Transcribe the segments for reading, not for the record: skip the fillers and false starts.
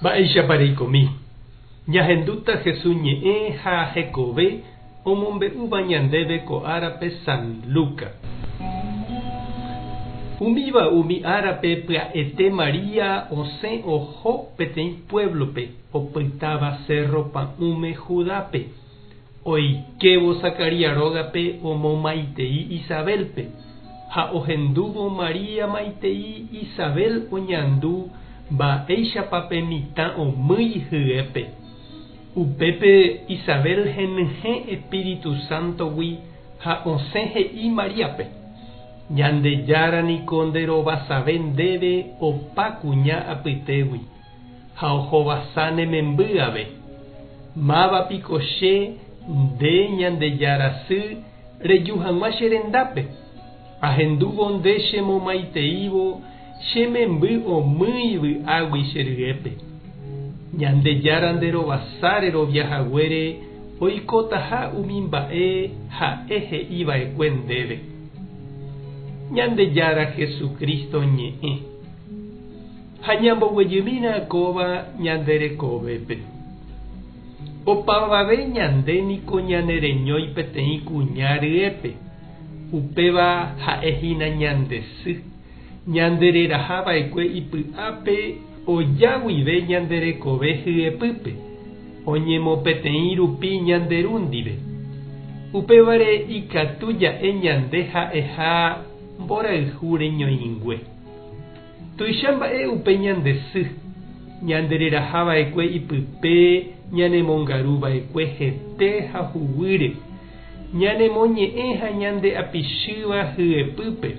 Mba'éicha pareikomi. Ñahendúta Jesús ñe'ẽ ha hekove omombe'úva ñandéve ko árape San Luca. Umíva umi árape pya'ete María osẽ oho peteĩ pueblope opytáva Cerro Pa'ũme Judápe. Oikevo Zacarías rógape omomaitei Isabelpe. Ha ohendúvo María maitei Isabel oñandu mba'éichapa mitã omýi hyépe. Upépe Isabel henyhẽ Espíritu Santogui ha osẽ he'i Mariápe. Ñandejára niko nderovasave ndéve opa kuña apytégui ha ohovasa ne memby'ave. Mávapiko che nde ñandejára sy reju hag̃ua che rendápe. Ahendúvo nde chemomaiteívo che memby omýi vy'águi che ryépe. Ñandejára nderovasa reroviahaguére oikótaha umi mba'e ha'e he'iva'ekue ndéve. Ñandejára Jesucristo ñe'ẽ ha ñamboguejýmina kóva ñanderekovépe. Opavave ñande niko ñanereñói peteĩ kuña ryépe. Upéva ha'ehína ñandesy. Ñandererahava'ekue ipy'ápe oja guive ñanderekove hyepýpe. Oñemopeteĩ rupi ñanderúndive. Upévare ikatu ja'e ñande ha'eha mborayhu reñoĩngue. Tuicha mba'e upe ñandesy. Ñandererahava'ekue ipype ñanemongaruva'ekue hete ha huvýre. Ñanemoñe'ẽ ha ñande apichýva hyepýpe.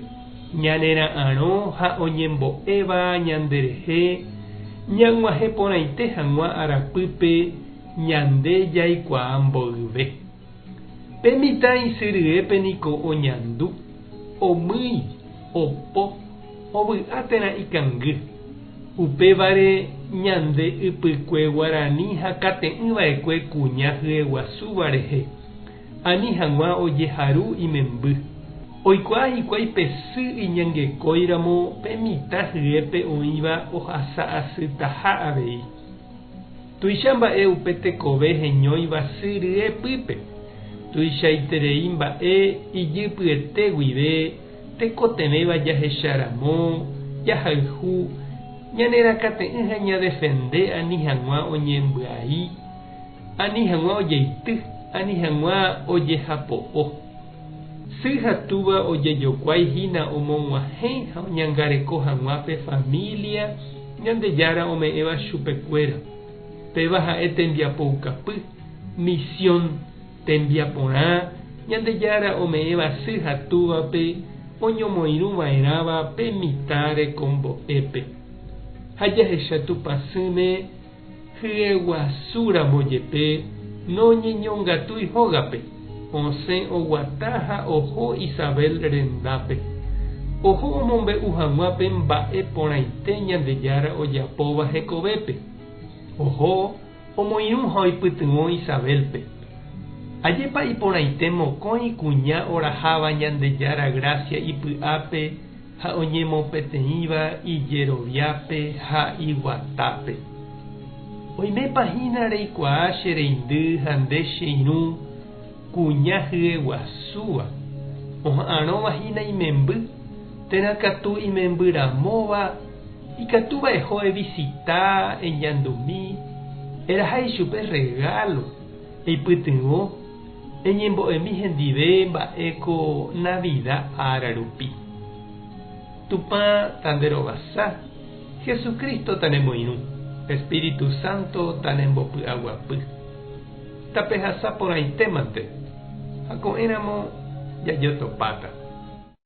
Ñanera'ãrõ ha oñembo'éva ñanderehe. Ñag̃uahẽ porãite hag̃ua arapýpe ñande jaikuaa mboyve. Pe mitã isyryépe niko oñandu, omýi, opo, ovy'átena ikangy. Upévare ñande ypykue Guarani ha kate'ỹva'ekue kuña hyeguasúva rehe. Ani hag̃ua ojeharu imemby. Oikuaa hikuái pesy iñangekóiramo pe mitã hyépe oĩva ohasa asýtaha avei. Tuicha mba'e upe tekove heñóiva sy ryepýpe. Tuichaiterei mba'e ijypyete guive tekoteméva jahecharamo, jahayhu, ñanerakate'ỹ ha ñadefende ani hag̃ua oñembyai, ani hag̃ua ojeity, ani hag̃ua ojehapo'o. Sy hatúva ojejokuaihína omog̃uahẽ ha oñangareko hag̃uápe familia ñandejára ome'ẽva chupekuéra. Péva ha'e tembiapoukapy, misión tembiaporã ñandejára ome'ẽva sy hatúvape oñomoirũva'erãva pe mitã rekombo'épe. Ha jahecha tupãsýme hyeguasúramo jepe noñeñongatúi hógape. Osẽ oguata ha oho Isabel rendápe. Oho omombe'u hag̃uápe mba'e porãite ñandejára ojapóva hekovépe. Oho omoirũ ha oipytyvõ Isabelpe. Ajépa iporãite mokõi kuña oraháva ñandejára Gracia ipy'ápe ha oñemopeteĩva ijeroviápe ha iguatápe. Oimépahína reikuaa che reindy ha nde che irũ kuña hyeguasúva. Oha'ãrõvahína imemby. Térã katu imembyramóva. Ikatúva eho evisita eñandumi. Erahái chupe regalo. Eipytyvõ. Eñembo'emi hendive mba'éko Navidad ára rupi. Tupã tanderovasa. Jesucristo tanemoirũ. Espíritu Santo tanembopy'aguapy. Tapehasa porãitémante. Ha ko'ẽramo jajotopáta.